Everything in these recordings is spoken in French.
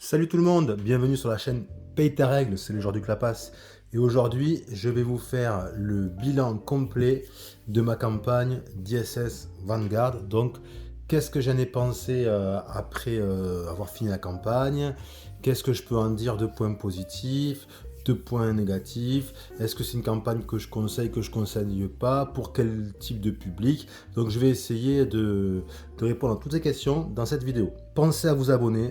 Salut tout le monde, bienvenue sur la chaîne Paye tes règles, c'est le jour du clapasse. Et aujourd'hui, je vais vous faire le bilan complet de ma campagne d'ISS Vanguard. Donc, qu'est-ce que j'en ai pensé après avoir fini la campagne? Qu'est-ce que je peux en dire de points positifs, de points négatifs? Est-ce que c'est une campagne que je conseille pas? Pour quel type de public? Donc, je vais essayer de répondre à toutes ces questions dans cette vidéo. Pensez à vous abonner.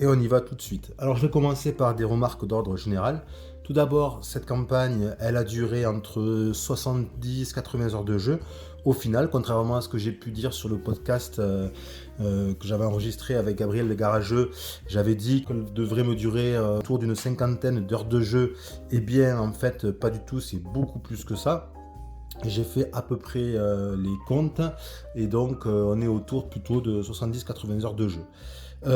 Et on y va tout de suite. Alors je vais commencer par des remarques d'ordre général. Tout d'abord, cette campagne, elle a duré entre 70 et 80 heures de jeu. Au final, contrairement à ce que j'ai pu dire sur le podcast que j'avais enregistré avec Gabriel le Garageux, j'avais dit qu'elle devrait me durer autour d'une cinquantaine d'heures de jeu. Eh bien, en fait, pas du tout, c'est beaucoup plus que ça. J'ai fait à peu près les comptes et donc on est autour plutôt de 70-80 heures de jeu.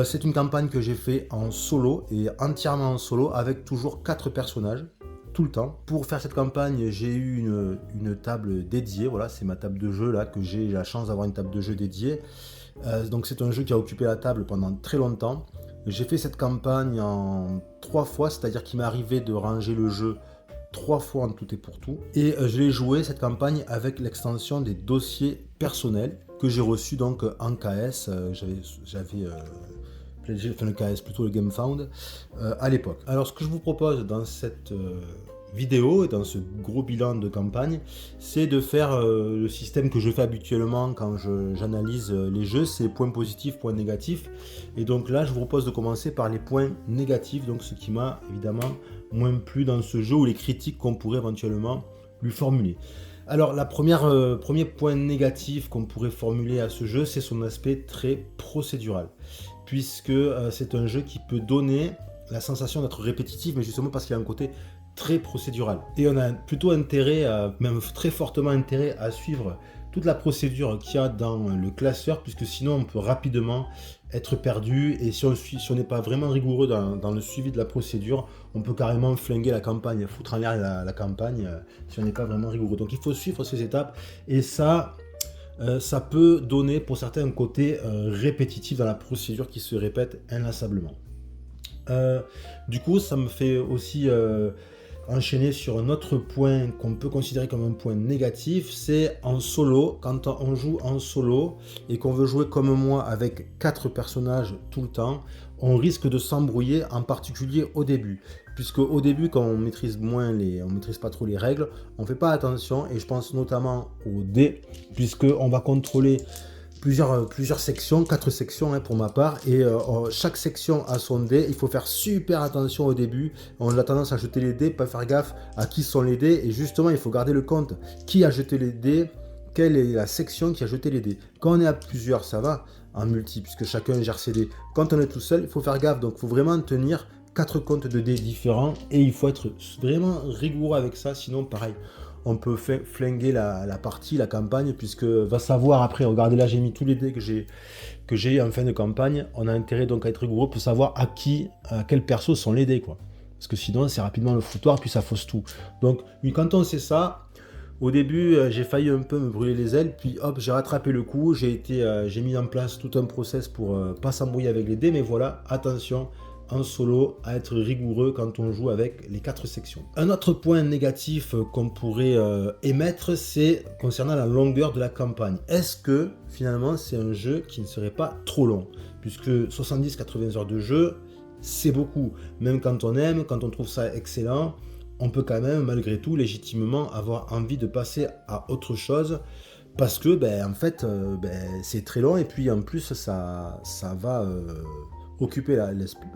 C'est une campagne que j'ai fait en solo et entièrement en solo avec toujours 4 personnages tout le temps. Pour faire cette campagne, j'ai eu une table dédiée, voilà, c'est ma table de jeu là que j'ai la chance d'avoir une table de jeu dédiée. Donc c'est un jeu qui a occupé la table pendant très longtemps. J'ai fait cette campagne en 3 fois, c'est-à-dire qu'il m'est arrivé de ranger le jeu 3 fois en tout et pour tout. Et je l'ai joué cette campagne avec l'extension des dossiers personnels que j'ai reçu donc en KS. Enfin le KS, plutôt le GameFound, à l'époque. Alors ce que je vous propose dans cette vidéo et dans ce gros bilan de campagne, c'est de faire le système que je fais habituellement quand j'analyse les jeux, c'est points positifs, points négatifs. Et donc là, je vous propose de commencer par les points négatifs, donc ce qui m'a évidemment moins plu dans ce jeu ou les critiques qu'on pourrait éventuellement lui formuler. Alors, premier point négatif qu'on pourrait formuler à ce jeu, c'est son aspect très procédural, puisque c'est un jeu qui peut donner la sensation d'être répétitif, mais justement parce qu'il y a un côté très procédural. Et on a plutôt intérêt, même très fortement intérêt à suivre toute la procédure qu'il y a dans le classeur, puisque sinon on peut rapidement être perdu, et si on n'est pas vraiment rigoureux dans le suivi de la procédure, on peut carrément flinguer la campagne, foutre en l'air la campagne, si on n'est pas vraiment rigoureux. Donc il faut suivre ces étapes, et ça peut donner pour certains un côté répétitif dans la procédure qui se répète inlassablement. Du coup, ça me fait aussi enchaîner sur un autre point qu'on peut considérer comme un point négatif, c'est en solo. Quand on joue en solo et qu'on veut jouer comme moi avec 4 personnages tout le temps, on risque de s'embrouiller, en particulier au début. Puisque au début, quand on maîtrise pas trop les règles, on fait pas attention, et je pense notamment aux dés, puisqu'on va contrôler plusieurs sections, 4 sections pour ma part, et chaque section a son dé. Il faut faire super attention au début. On a tendance à jeter les dés, pas faire gaffe à qui sont les dés, et justement il faut garder le compte qui a jeté les dés, quelle est la section qui a jeté les dés. Quand on est à plusieurs, ça va en multi, puisque chacun gère ses dés. Quand on est tout seul, il faut faire gaffe, donc il faut vraiment tenir 4 comptes de dés différents, et il faut être vraiment rigoureux avec ça, sinon pareil, on peut flinguer la partie, la campagne, puisque va savoir après, regardez là, j'ai mis tous les dés que j'ai en fin de campagne. On a intérêt donc à être rigoureux pour savoir à quel perso sont les dés, quoi. Parce que sinon, c'est rapidement le foutoir, puis ça fausse tout. Donc, oui, quand on sait ça, au début, j'ai failli un peu me brûler les ailes, puis hop, j'ai rattrapé le coup, j'ai mis en place tout un process pour pas s'embrouiller avec les dés, mais voilà, attention, en solo, à être rigoureux quand on joue avec les 4 sections. Un autre point négatif qu'on pourrait émettre, c'est concernant la longueur de la campagne. Est-ce que finalement c'est un jeu qui ne serait pas trop long? Puisque 70-80 heures de jeu, c'est beaucoup. Même quand on aime, quand on trouve ça excellent, on peut quand même malgré tout légitimement avoir envie de passer à autre chose, parce que en fait c'est très long, et puis en plus ça va occuper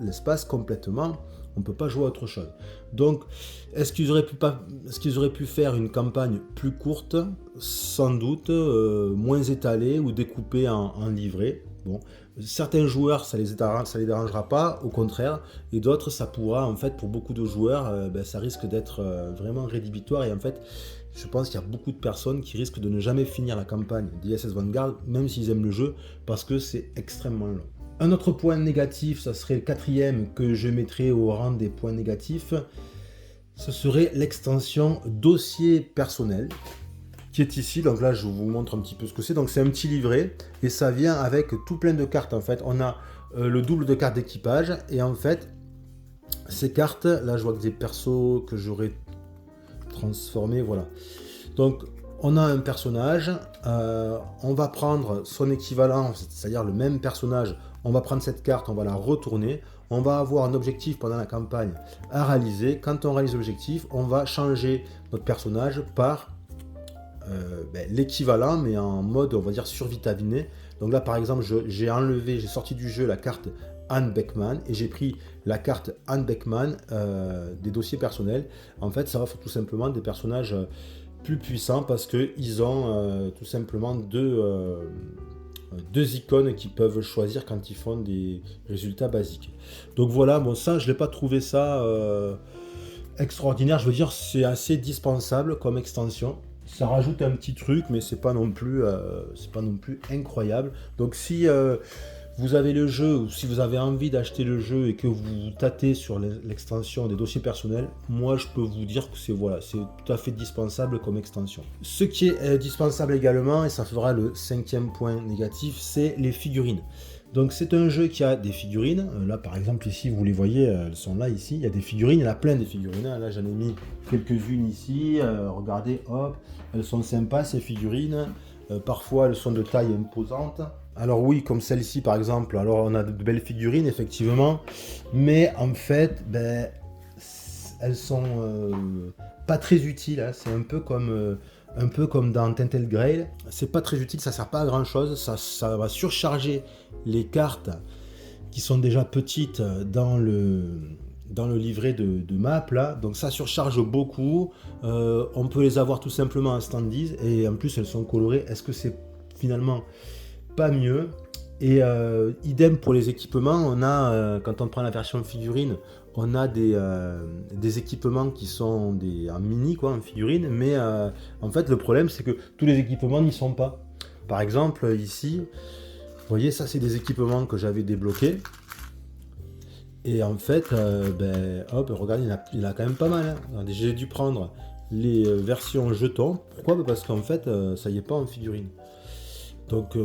l'espace complètement. On ne peut pas jouer à autre chose. Donc, est-ce qu'ils auraient pu faire une campagne plus courte? Sans doute, moins étalée ou découpée en livrets. Bon, certains joueurs, ça les dérangera pas, au contraire, et d'autres, ça pourra, en fait, pour beaucoup de joueurs, ça risque d'être vraiment rédhibitoire, et en fait, je pense qu'il y a beaucoup de personnes qui risquent de ne jamais finir la campagne d'ISS Vanguard, même s'ils aiment le jeu, parce que c'est extrêmement long. Un autre point négatif, ça serait le 4e que je mettrais au rang des points négatifs, ce serait l'extension dossier personnel qui est ici. Donc là, je vous montre un petit peu ce que c'est. Donc c'est un petit livret, et ça vient avec tout plein de cartes en fait. On a le double de cartes d'équipage. Et en fait, ces cartes, là je vois que des persos que j'aurais transformés, voilà. Donc on a un personnage, on va prendre son équivalent, c'est-à-dire le même personnage, on va prendre cette carte, on va la retourner, on va avoir un objectif pendant la campagne à réaliser. Quand on réalise l'objectif, on va changer notre personnage par l'équivalent, mais en mode, on va dire, survitaminé. Donc là, par exemple, j'ai sorti du jeu la carte Anne Beckman et j'ai pris la carte Anne Beckman des dossiers personnels. En fait, ça offre tout simplement des personnages plus puissants parce qu'ils ont tout simplement deux icônes qu'ils peuvent choisir quand ils font des résultats basiques. Donc voilà, bon ça, je n'ai pas trouvé ça extraordinaire. Je veux dire, c'est assez dispensable comme extension. Ça rajoute un petit truc, mais c'est pas non plus incroyable. Donc si vous avez le jeu, ou si vous avez envie d'acheter le jeu et que vous tâtez sur l'extension des dossiers personnels, moi je peux vous dire que c'est tout à fait dispensable comme extension. Ce qui est dispensable également, et ça fera le 5e point négatif, c'est les figurines. Donc c'est un jeu qui a des figurines. Là par exemple ici, vous les voyez, elles sont là ici. Il y a des figurines, il y en a plein des figurines. Là j'en ai mis quelques-unes ici. Regardez, hop, elles sont sympas ces figurines. Parfois elles sont de taille imposante. Alors oui, comme celle-ci par exemple, alors on a de belles figurines effectivement, mais en fait, elles sont pas très utiles, hein. C'est un peu comme dans Tintel Grail. C'est pas très utile, ça sert pas à grand chose, ça va surcharger les cartes qui sont déjà petites dans le livret de map là, donc ça surcharge beaucoup. On peut les avoir tout simplement en standees et en plus elles sont colorées. Est-ce que c'est finalement pas mieux? Et idem pour les équipements, on a quand on prend la version figurine, on a des équipements qui sont en mini quoi, en figurine, mais en fait le problème c'est que tous les équipements n'y sont pas. Par exemple ici, vous voyez, ça c'est des équipements que j'avais débloqués. Et en fait, hop, regardez, il y en a quand même pas mal, hein. Regardez, j'ai dû prendre les versions jetons. Pourquoi? Parce qu'en fait, ça y est pas en figurine. Donc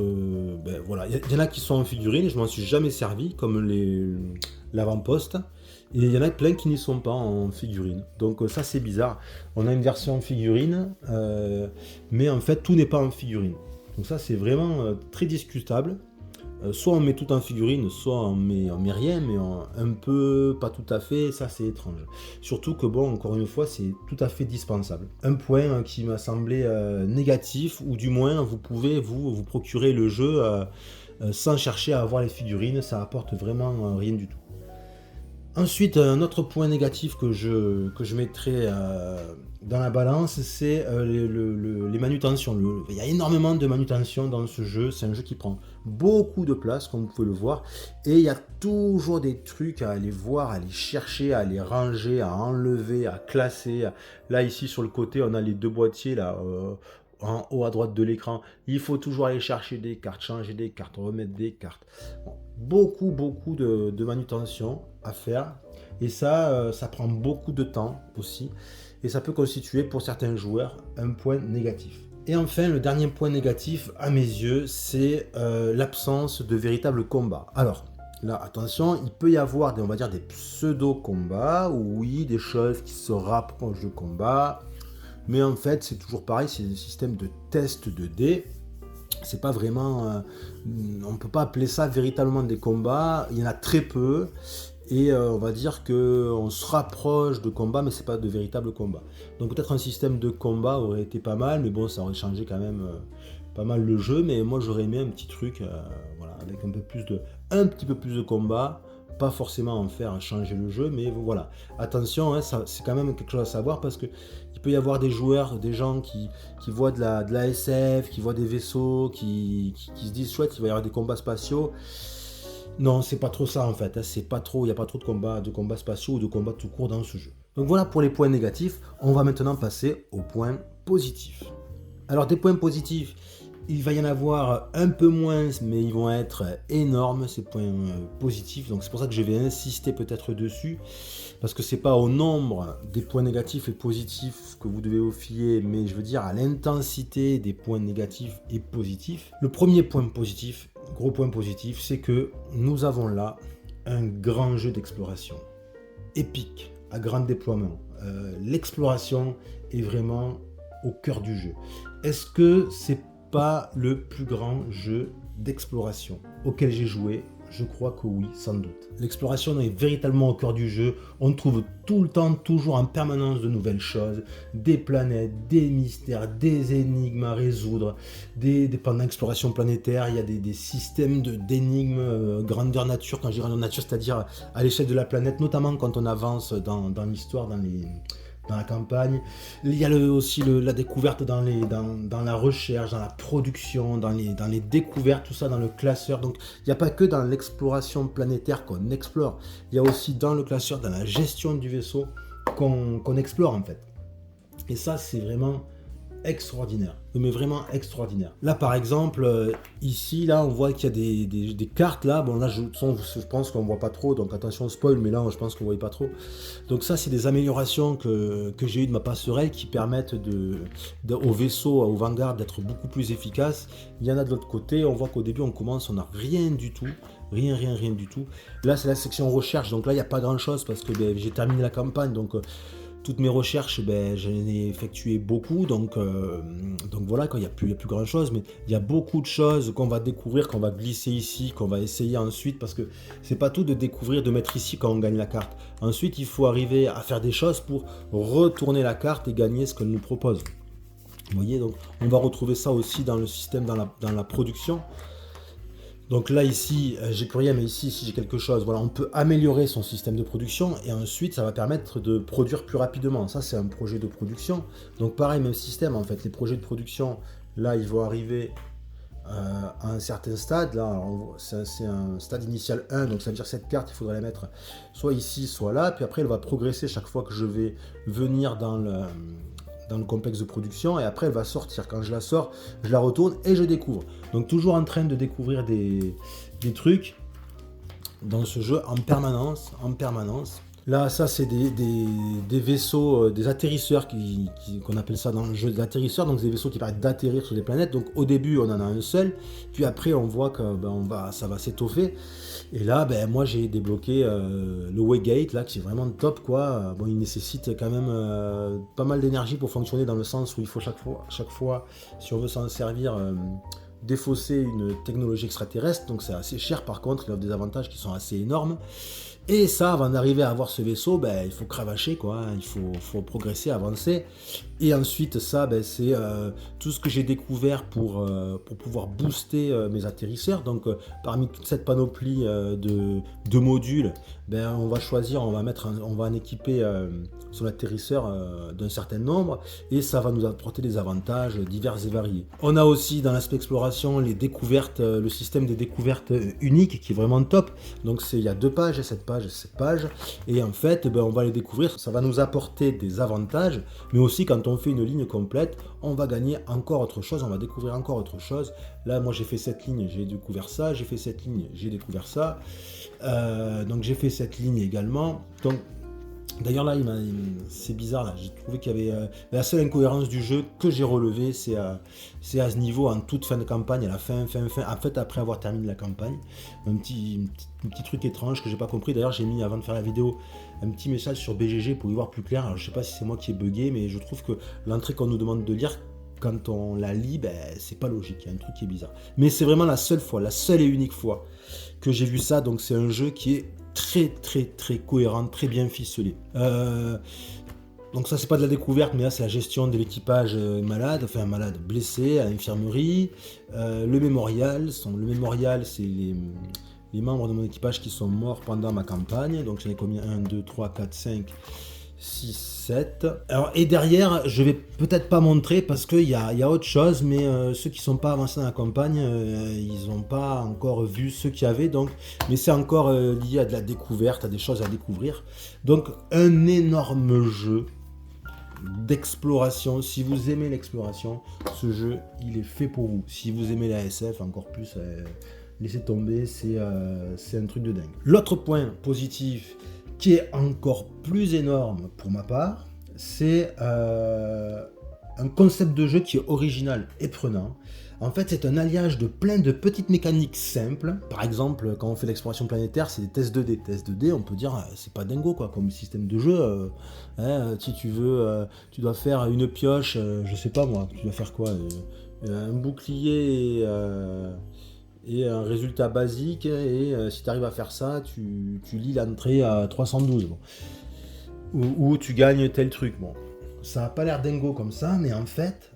voilà, il y en a qui sont en figurine, je m'en suis jamais servi, comme l'avant-poste. Et il y en a plein qui n'y sont pas en figurine. Donc ça c'est bizarre. On a une version en figurine, mais en fait tout n'est pas en figurine. Donc ça c'est vraiment très discutable. Soit on met tout en figurine, soit on met rien, mais un peu, pas tout à fait, ça c'est étrange. Surtout que bon, encore une fois, c'est tout à fait dispensable. Un point qui m'a semblé négatif, ou du moins vous pouvez vous procurer le jeu sans chercher à avoir les figurines, ça apporte vraiment rien du tout. Ensuite, un autre point négatif que je mettrais dans la balance, c'est les manutentions. Il y a énormément de manutention dans ce jeu. C'est un jeu qui prend beaucoup de place, comme vous pouvez le voir. Et il y a toujours des trucs à aller voir, à aller chercher, à aller ranger, à enlever, à classer. Là, ici, sur le côté, on a les deux boîtiers, là, en haut à droite de l'écran. Il faut toujours aller chercher des cartes, changer des cartes, remettre des cartes. Bon, beaucoup de manutention à faire. Et ça prend beaucoup de temps aussi. Et ça peut constituer pour certains joueurs un point négatif. Et enfin, le dernier point négatif à mes yeux, c'est l'absence de véritable combat. Alors, là, attention, il peut y avoir on va dire des pseudo-combats, oui, des choses qui se rapprochent de combat. Mais en fait, c'est toujours pareil, c'est un système de test de dés. C'est pas vraiment... on peut pas appeler ça véritablement des combats. Il y en a très peu. Et on va dire qu'on se rapproche de combat, mais c'est pas de véritables combats. Donc peut-être un système de combat aurait été pas mal, mais bon, ça aurait changé quand même pas mal le jeu. Mais moi, j'aurais aimé un petit truc, voilà, avec un petit peu plus de combat. Pas forcément en faire changer le jeu, mais voilà. Attention, hein, c'est quand même quelque chose à savoir parce que il peut y avoir des joueurs, des gens qui voient de la SF, qui voient des vaisseaux, qui se disent chouette, il va y avoir des combats spatiaux. Non, c'est pas trop ça en fait. Hein, il n'y a pas trop de combats spatiaux ou de combats tout court dans ce jeu. Donc voilà pour les points négatifs. On va maintenant passer aux points positifs. Alors des points positifs, Il va y en avoir un peu moins, mais ils vont être énormes, ces points positifs. Donc c'est pour ça que je vais insister peut-être dessus, parce que c'est pas au nombre des points négatifs et positifs que vous devez vous fier, mais je veux dire à l'intensité des points négatifs et positifs. Le premier point positif, gros point positif, c'est que nous avons là un grand jeu d'exploration, épique, à grand déploiement. L'exploration est vraiment au cœur du jeu. Est-ce que c'est pas le plus grand jeu d'exploration auquel j'ai joué? Je crois que oui, sans doute. L'exploration est véritablement au cœur du jeu. On trouve tout le temps, toujours en permanence de nouvelles choses, des planètes, des mystères, des énigmes à résoudre. Pendant l'exploration planétaire, il y a des systèmes d'énigmes grandeur nature. Quand je dis grandeur nature, c'est-à-dire à l'échelle de la planète, notamment quand on avance dans l'histoire, dans la campagne. Il y a aussi la découverte dans la recherche, dans la production, dans les découvertes, tout ça dans le classeur. Donc il n'y a pas que dans l'exploration planétaire qu'on explore, il y a aussi dans le classeur, dans la gestion du vaisseau qu'on explore en fait. Et ça c'est vraiment extraordinaire, mais vraiment extraordinaire. Là par exemple, ici là on voit qu'il y a des cartes là, bon là je pense qu'on voit pas trop, donc attention spoil, mais là je pense qu'on voit pas trop. Donc ça c'est des améliorations que j'ai eu de ma passerelle qui permettent au vaisseau, au Vanguard d'être beaucoup plus efficace. Il y en a de l'autre côté, on voit qu'au début on n'a rien du tout. Rien du tout. Là c'est la section recherche, donc là il n'y a pas grand chose parce que j'ai terminé la campagne, donc toutes mes recherches, j'en ai effectué beaucoup, donc voilà, il n'y a plus grand chose, mais il y a beaucoup de choses qu'on va découvrir, qu'on va glisser ici, qu'on va essayer ensuite, parce que c'est pas tout de découvrir, de mettre ici quand on gagne la carte. Ensuite, il faut arriver à faire des choses pour retourner la carte et gagner ce qu'elle nous propose. Vous voyez, donc on va retrouver ça aussi dans le système, dans la production. Donc là ici, j'ai plus rien, mais ici j'ai quelque chose. Voilà, on peut améliorer son système de production et ensuite ça va permettre de produire plus rapidement. Ça c'est un projet de production. Donc pareil, même système en fait. Les projets de production, là ils vont arriver à un certain stade. Là, c'est un stade initial 1, donc ça veut dire que cette carte, il faudrait la mettre soit ici, soit là. Puis après elle va progresser chaque fois que je vais venir dans le complexe de production, et après elle va sortir. Quand je la sors, je la retourne et je découvre. Donc toujours en train de découvrir des trucs dans ce jeu en permanence. Là, ça c'est des vaisseaux, des atterrisseurs qu'on appelle ça dans le jeu des atterrisseurs, donc des vaisseaux qui permettent d'atterrir sur des planètes. Donc au début on en a un seul, puis après on voit que ça va s'étoffer. Et là, moi j'ai débloqué le Waygate là, qui est vraiment top quoi. Bon, il nécessite quand même pas mal d'énergie pour fonctionner, dans le sens où il faut chaque fois, si on veut s'en servir, défausser une technologie extraterrestre. Donc c'est assez cher par contre, il a des avantages qui sont assez énormes. Et ça, avant d'arriver à avoir ce vaisseau, il faut cravacher quoi, il faut progresser, avancer. Et ensuite ça, c'est tout ce que j'ai découvert pour pouvoir booster mes atterrisseurs. Donc parmi toute cette panoplie de modules, on va choisir, on va en équiper son atterrisseur d'un certain nombre, et ça va nous apporter des avantages divers et variés. On a aussi dans l'aspect exploration les découvertes, le système des découvertes uniques qui est vraiment top. Donc il y a 2 pages, cette page, et en fait on va les découvrir, ça va nous apporter des avantages, mais aussi quand on fait une ligne complète, on va gagner encore autre chose, on va découvrir encore autre chose. Là moi j'ai fait cette ligne, j'ai découvert ça, j'ai fait cette ligne, j'ai découvert ça, donc j'ai fait cette ligne également. Donc d'ailleurs là, c'est bizarre, là. J'ai trouvé qu'il y avait la seule incohérence du jeu que j'ai relevée, c'est à ce niveau, en toute fin de campagne, à la fin, en fait après avoir terminé la campagne, un petit truc étrange que j'ai pas compris. D'ailleurs j'ai mis, avant de faire la vidéo, un petit message sur BGG pour y voir plus clair. Alors je sais pas si c'est moi qui ai bugué, mais je trouve que l'entrée qu'on nous demande de lire, quand on la lit, c'est pas logique, il y a un truc qui est bizarre. Mais c'est vraiment la seule et unique fois que j'ai vu ça, donc c'est un jeu qui est très cohérent, très bien ficelé. Donc ça c'est pas de la découverte, mais là c'est la gestion de l'équipage malade, blessé, à l'infirmerie. Le mémorial, c'est les membres de mon équipage qui sont morts pendant ma campagne. Donc j'en ai combien? 1, 2, 3, 4, 5, 6, 7. Alors, et derrière, je vais peut-être pas montrer parce qu'il y a autre chose, mais ceux qui sont pas avancés dans la campagne, ils n'ont pas encore vu ce qu'il y avait. Donc, mais c'est encore lié à de la découverte, à des choses à découvrir. Donc un énorme jeu d'exploration. Si vous aimez l'exploration, ce jeu, il est fait pour vous. Si vous aimez la SF, encore plus, laissez tomber, c'est un truc de dingue. L'autre point positif, qui est encore plus énorme pour ma part, c'est un concept de jeu qui est original et prenant. En fait, c'est un alliage de plein de petites mécaniques simples. Par exemple, quand on fait l'exploration planétaire, c'est des tests 2D. Tests 2D, on peut dire, c'est pas dingo quoi, comme système de jeu. Si tu veux, tu dois faire une pioche, je sais pas moi, tu dois faire quoi, un bouclier et un résultat basique. Et si tu arrives à faire ça, tu lis l'entrée à 312. Bon. Ou tu gagnes tel truc. Bon, ça n'a pas l'air dingo comme ça, mais en fait,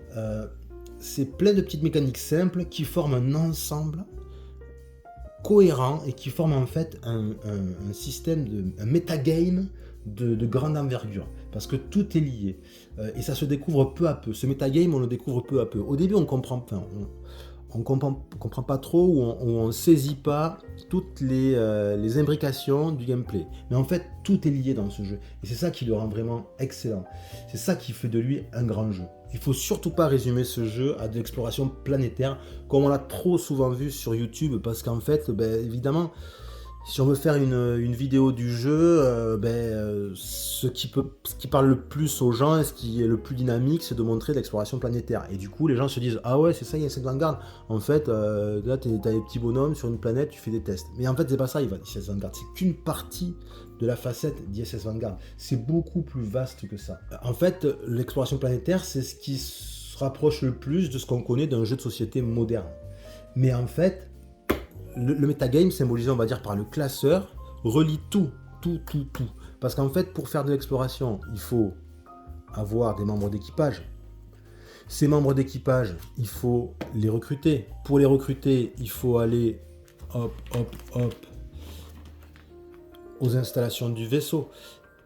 c'est plein de petites mécaniques simples qui forment un ensemble cohérent et qui forment en fait un système, un metagame de grande envergure. Parce que tout est lié. Et ça se découvre peu à peu. Ce metagame, on le découvre peu à peu. Au début, on comprend pas trop ou on saisit pas toutes les imbrications du gameplay. Mais en fait, tout est lié dans ce jeu. Et c'est ça qui le rend vraiment excellent. C'est ça qui fait de lui un grand jeu. Il faut surtout pas résumer ce jeu à de l'exploration planétaire, comme on l'a trop souvent vu sur YouTube, parce qu'en fait, évidemment, si on veut faire une vidéo du jeu, ce qui parle le plus aux gens et ce qui est le plus dynamique, c'est de montrer de l'exploration planétaire. Et du coup, les gens se disent « Ah ouais, c'est ça, il y a cette Vanguard. En fait, là, t'as des petits bonhommes sur une planète, tu fais des tests. » Mais en fait, c'est pas ça, ISS Vanguard. C'est qu'une partie de la facette d'ISS Vanguard. C'est beaucoup plus vaste que ça. En fait, l'exploration planétaire, c'est ce qui se rapproche le plus de ce qu'on connaît d'un jeu de société moderne. Mais en fait, le metagame, symbolisé on va dire par le classeur, relie tout. Parce qu'en fait, pour faire de l'exploration, il faut avoir des membres d'équipage. Ces membres d'équipage, il faut les recruter. Pour les recruter, il faut aller aux installations du vaisseau.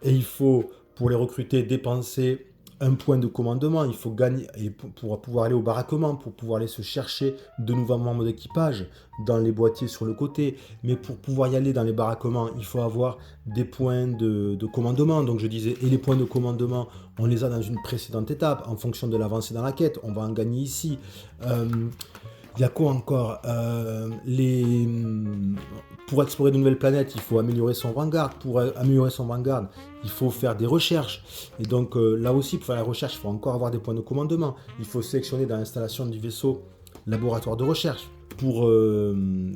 Et il faut, pour les recruter, dépenser un point de commandement. Il faut gagner, et pour pouvoir aller au baraquement, pour pouvoir aller se chercher de nouveaux membres d'équipage dans les boîtiers sur le côté. Mais pour pouvoir y aller dans les baraquements, il faut avoir des points de commandement. Donc je disais, et les points de commandement, on les a dans une précédente étape, en fonction de l'avancée dans la quête. On va en gagner ici. Il y a quoi encore Pour explorer de nouvelles planètes, il faut améliorer son Vanguard. Pour améliorer son Vanguard, il faut faire des recherches. Et donc là aussi, pour faire la recherche, il faut encore avoir des points de commandement. Il faut sélectionner dans l'installation du vaisseau laboratoire de recherche. Pour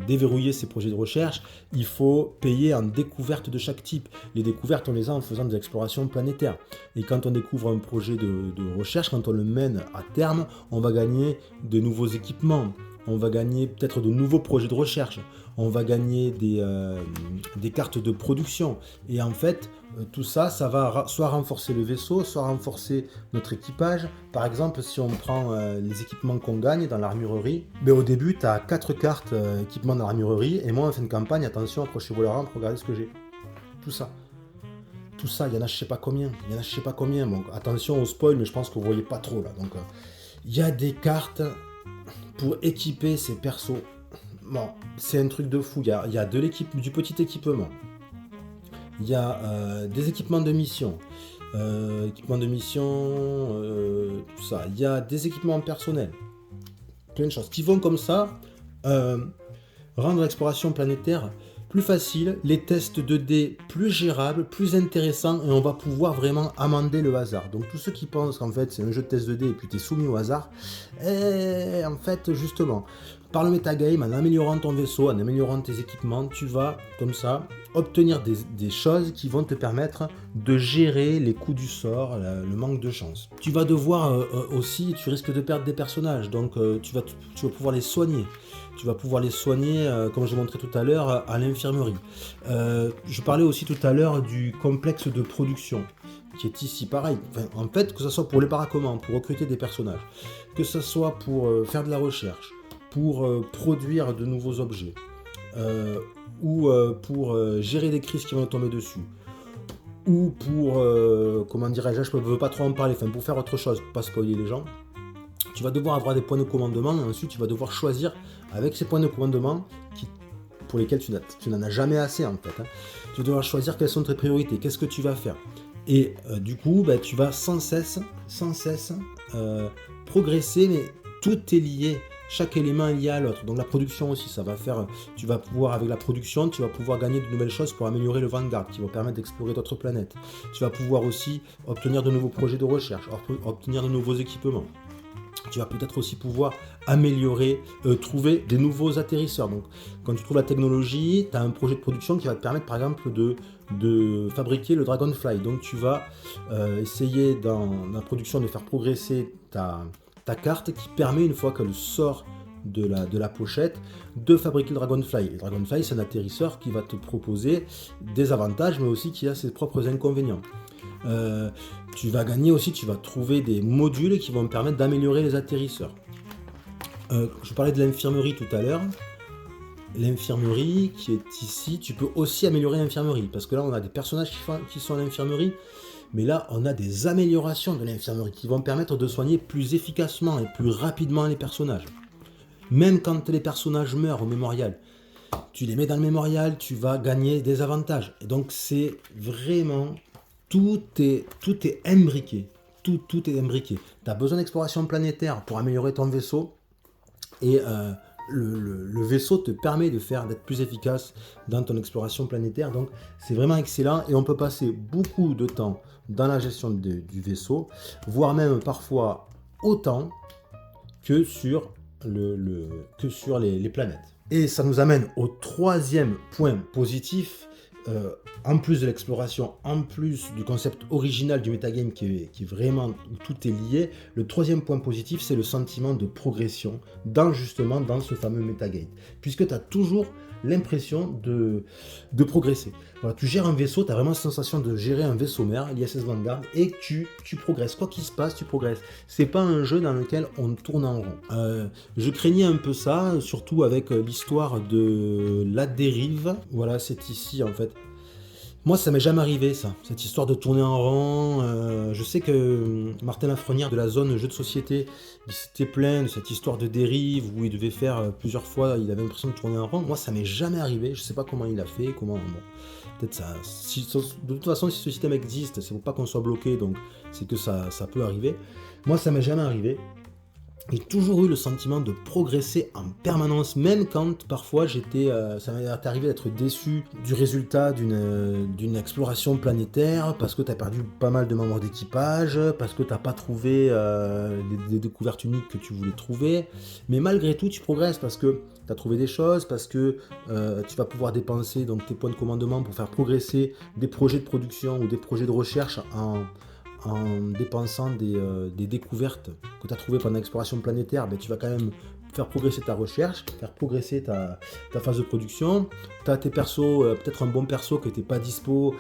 déverrouiller ces projets de recherche, il faut payer en découverte de chaque type. Les découvertes, on les a en faisant des explorations planétaires. Et quand on découvre un projet de recherche, quand on le mène à terme, on va gagner de nouveaux équipements. On va gagner peut-être de nouveaux projets de recherche. On va gagner des cartes de production. Et en fait, tout ça, ça va soit renforcer le vaisseau, soit renforcer notre équipage. Par exemple, si on prend les équipements qu'on gagne dans l'armurerie, au début, tu as 4 cartes équipements dans l'armurerie. Et moi, en fin de campagne, attention, approchez-vous la rampe, regardez ce que j'ai. Tout ça, il y en a je sais pas combien. Bon, attention au spoil, mais je pense que vous voyez pas trop là. Donc, il y a des cartes pour équiper ces persos. Bon, c'est un truc de fou. Il y a du petit équipement. Il y a des équipements de mission. Tout ça. Il y a des équipements personnels. Plein de choses qui vont comme ça rendre l'exploration planétaire plus facile, les tests 2D plus gérables, plus intéressants, et on va pouvoir vraiment amender le hasard. Donc tous ceux qui pensent qu'en fait c'est un jeu de test 2D et puis tu es soumis au hasard, et en fait justement, par le metagame, en améliorant ton vaisseau, en améliorant tes équipements, tu vas comme ça obtenir des choses qui vont te permettre de gérer les coups du sort, le manque de chance. Tu vas devoir aussi, tu risques de perdre des personnages, donc tu vas pouvoir les soigner. Tu vas pouvoir les soigner, comme je montrais tout à l'heure, à l'infirmerie. Je parlais aussi tout à l'heure du complexe de production, qui est ici pareil. Enfin, en fait, que ce soit pour les baraquements, pour recruter des personnages, que ce soit pour faire de la recherche, pour produire de nouveaux objets, ou pour gérer des crises qui vont tomber dessus, ou pour, comment dirais-je, je ne veux pas trop en parler, enfin, pour faire autre chose, pour pas spoiler les gens. Tu vas devoir avoir des points de commandement et ensuite tu vas devoir choisir avec ces points de commandement pour lesquels tu n'en as jamais assez en fait. Tu vas devoir choisir quelles sont tes priorités, qu'est-ce que tu vas faire. Et du coup, bah, tu vas sans cesse progresser, mais tout est lié. Chaque élément est lié à l'autre. Donc la production aussi, ça va faire. Tu vas pouvoir, avec la production, tu vas pouvoir gagner de nouvelles choses pour améliorer le Vanguard, qui va permettre d'explorer d'autres planètes. Tu vas pouvoir aussi obtenir de nouveaux projets de recherche, obtenir de nouveaux équipements. Tu vas peut-être aussi pouvoir améliorer, trouver des nouveaux atterrisseurs. Donc, quand tu trouves la technologie, tu as un projet de production qui va te permettre, par exemple, de fabriquer le Dragonfly. Donc, tu vas essayer dans la production de faire progresser ta carte qui permet, une fois qu'elle sort de la pochette, de fabriquer le Dragonfly. Le Dragonfly, c'est un atterrisseur qui va te proposer des avantages, mais aussi qui a ses propres inconvénients. Tu vas gagner aussi, tu vas trouver des modules qui vont me permettre d'améliorer les atterrisseurs. Je parlais de l'infirmerie tout à l'heure. L'infirmerie qui est ici, tu peux aussi améliorer l'infirmerie, parce que là on a des personnages qui sont à l'infirmerie, mais là on a des améliorations de l'infirmerie qui vont permettre de soigner plus efficacement et plus rapidement les personnages. Même quand les personnages meurent au mémorial, tu les mets dans le mémorial, tu vas gagner des avantages. Et donc c'est vraiment... Tout est imbriqué. Tout est imbriqué. Tu as besoin d'exploration planétaire pour améliorer ton vaisseau. Et le vaisseau te permet d'être plus efficace dans ton exploration planétaire. Donc c'est vraiment excellent. Et on peut passer beaucoup de temps dans la gestion du vaisseau, voire même parfois autant que sur, les planètes. Et ça nous amène au troisième point positif. En plus de l'exploration, en plus du concept original du metagame qui est vraiment où tout est lié, le troisième point positif, c'est le sentiment de progression dans ce fameux metagame. Puisque tu as toujours l'impression de progresser. Voilà, tu gères un vaisseau, tu as vraiment la sensation de gérer un vaisseau mère, l'ISS Vanguard, et tu progresses. Quoi qu'il se passe, tu progresses. C'est pas un jeu dans lequel on tourne en rond. Je craignais un peu ça, surtout avec l'histoire de la dérive. Voilà, c'est ici en fait. Moi, ça m'est jamais arrivé, ça, cette histoire de tourner en rond. Je sais que Martin Lafrenière de la zone jeux de société, il s'était plaint de cette histoire de dérive où il devait faire plusieurs fois, il avait l'impression de tourner en rond. Moi, ça m'est jamais arrivé. Je sais pas comment il a fait, bon, peut-être ça. De toute façon, si ce système existe, c'est pour pas qu'on soit bloqué, donc c'est que ça peut arriver. Moi, ça m'est jamais arrivé. J'ai toujours eu le sentiment de progresser en permanence, même quand parfois ça m'est arrivé d'être déçu du résultat d'une exploration planétaire, parce que tu as perdu pas mal de membres d'équipage, parce que tu n'as pas trouvé les découvertes uniques que tu voulais trouver. Mais malgré tout, tu progresses parce que tu as trouvé des choses, parce que tu vas pouvoir dépenser donc, tes points de commandement pour faire progresser des projets de production ou des projets de recherche en dépensant des découvertes que tu as trouvées pendant l'exploration planétaire, tu vas quand même faire progresser ta recherche, faire progresser ta phase de production. Tu as tes persos, peut-être un bon perso qui n'était pas dispo,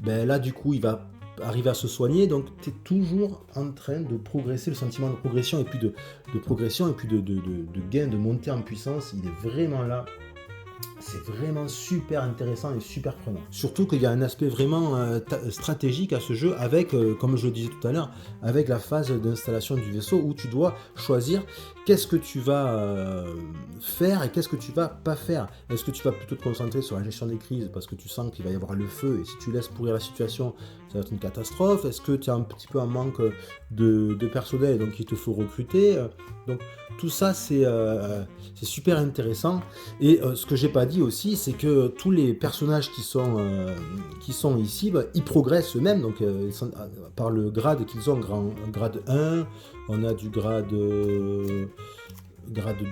là du coup il va arriver à se soigner, donc tu es toujours en train de progresser, le sentiment de progression et puis de progression et puis de gain, de montée en puissance, il est vraiment là. C'est vraiment super intéressant et super prenant. Surtout qu'il y a un aspect vraiment stratégique à ce jeu avec, comme je le disais tout à l'heure, avec la phase d'installation du vaisseau où tu dois choisir qu'est-ce que tu vas faire et qu'est-ce que tu vas pas faire. Est-ce que tu vas plutôt te concentrer sur la gestion des crises parce que tu sens qu'il va y avoir le feu et si tu laisses pourrir la situation, ça va être une catastrophe. Est-ce que tu as un petit peu un manque de personnel et donc il te faut recruter. Donc tout ça c'est super intéressant. Et ce que j'ai pas dit aussi, c'est que tous les personnages qui sont ici, ils progressent eux-mêmes, donc par le grade qu'ils ont, grade 1, on a du grade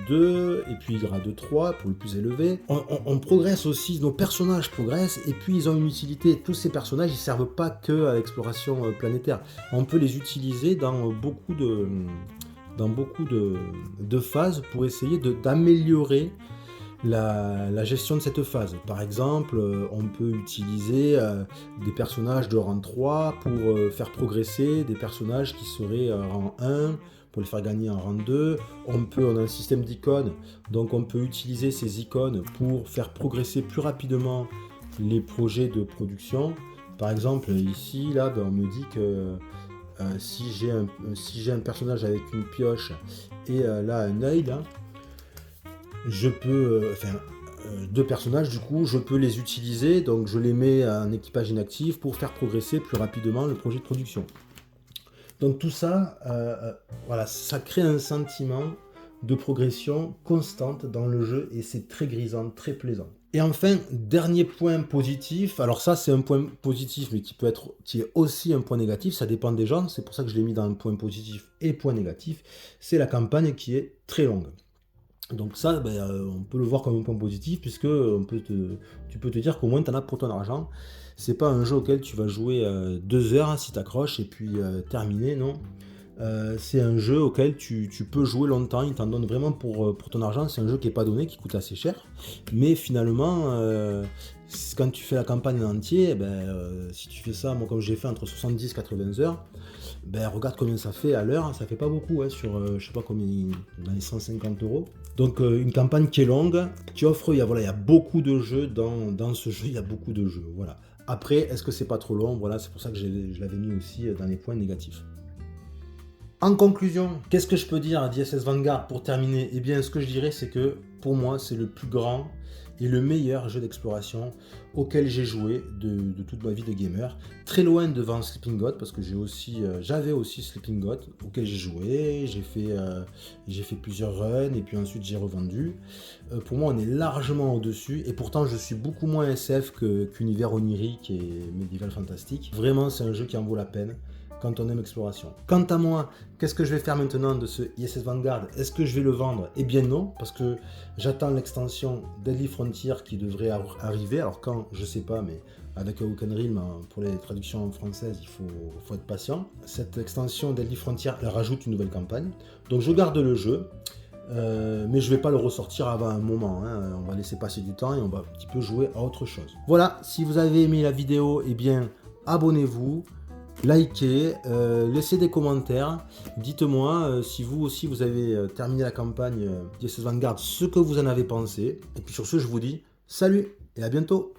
2 et puis grade 3 pour le plus élevé. On progresse aussi, nos personnages progressent et puis ils ont une utilité. Tous ces personnages, ils servent pas que à l'exploration planétaire. On peut les utiliser dans beaucoup de phases pour essayer d'améliorer la gestion de cette phase. Par exemple, on peut utiliser des personnages de rang 3 pour faire progresser des personnages qui seraient rang 1 pour les faire gagner en rang 2. On a un système d'icônes, donc on peut utiliser ces icônes pour faire progresser plus rapidement les projets de production. Par exemple, ici, là, on me dit que si j'ai un personnage avec une pioche et là un œil, là, je peux deux personnages, du coup, je peux les utiliser, donc je les mets en équipage inactif pour faire progresser plus rapidement le projet de production. Donc tout ça, voilà, ça crée un sentiment de progression constante dans le jeu et c'est très grisant, très plaisant. Et enfin, dernier point positif, alors ça c'est un point positif mais qui est aussi un point négatif, ça dépend des gens, c'est pour ça que je l'ai mis dans un point positif et point négatif, c'est la campagne qui est très longue. Donc ça, on peut le voir comme un point positif puisque tu peux te dire qu'au moins tu en as pour ton argent. C'est pas un jeu auquel tu vas jouer 2 heures si t'accroches et puis terminer, non. C'est un jeu auquel tu peux jouer longtemps, il t'en donne vraiment pour ton argent. C'est un jeu qui est pas donné, qui coûte assez cher. Mais finalement, quand tu fais la campagne en entier, si tu fais ça, moi comme j'ai fait entre 70 et 80 heures, regarde combien ça fait à l'heure, ça fait pas beaucoup, hein, sur je sais pas combien, dans les 150 euros. Donc une campagne qui est longue, qui offre, il y a beaucoup de jeux dans ce jeu, il y a beaucoup de jeux, voilà. Après, est-ce que c'est pas trop long? Voilà, c'est pour ça que je l'avais mis aussi dans les points négatifs. En conclusion, qu'est-ce que je peux dire à d'ISS Vanguard pour terminer? Eh bien, ce que je dirais, c'est que pour moi, c'est le plus grand et le meilleur jeu d'exploration auquel j'ai joué de toute ma vie de gamer. Très loin devant Sleeping God, parce que j'avais aussi Sleeping God auquel j'ai joué, j'ai fait plusieurs runs et puis ensuite j'ai revendu. Pour moi, on est largement au-dessus et pourtant, je suis beaucoup moins SF qu'univers onirique et médiéval fantastique. Vraiment, c'est un jeu qui en vaut la peine quand on aime l'exploration. Quant à moi, qu'est-ce que je vais faire maintenant de ce ISS Vanguard? Est-ce que je vais le vendre? Eh bien non, parce que j'attends l'extension Deadly Frontier qui devrait arriver. Alors quand, je sais pas, mais avec Awoken Realm, pour les traductions françaises, il faut être patient. Cette extension Deadly Frontier, elle rajoute une nouvelle campagne. Donc je garde le jeu, mais je vais pas le ressortir avant un moment, hein. On va laisser passer du temps et on va un petit peu jouer à autre chose. Voilà, si vous avez aimé la vidéo, eh bien abonnez-vous. Likez, laissez des commentaires, dites-moi si vous aussi vous avez terminé la campagne d'ISS Vanguard, ce que vous en avez pensé. Et puis sur ce, je vous dis salut et à bientôt.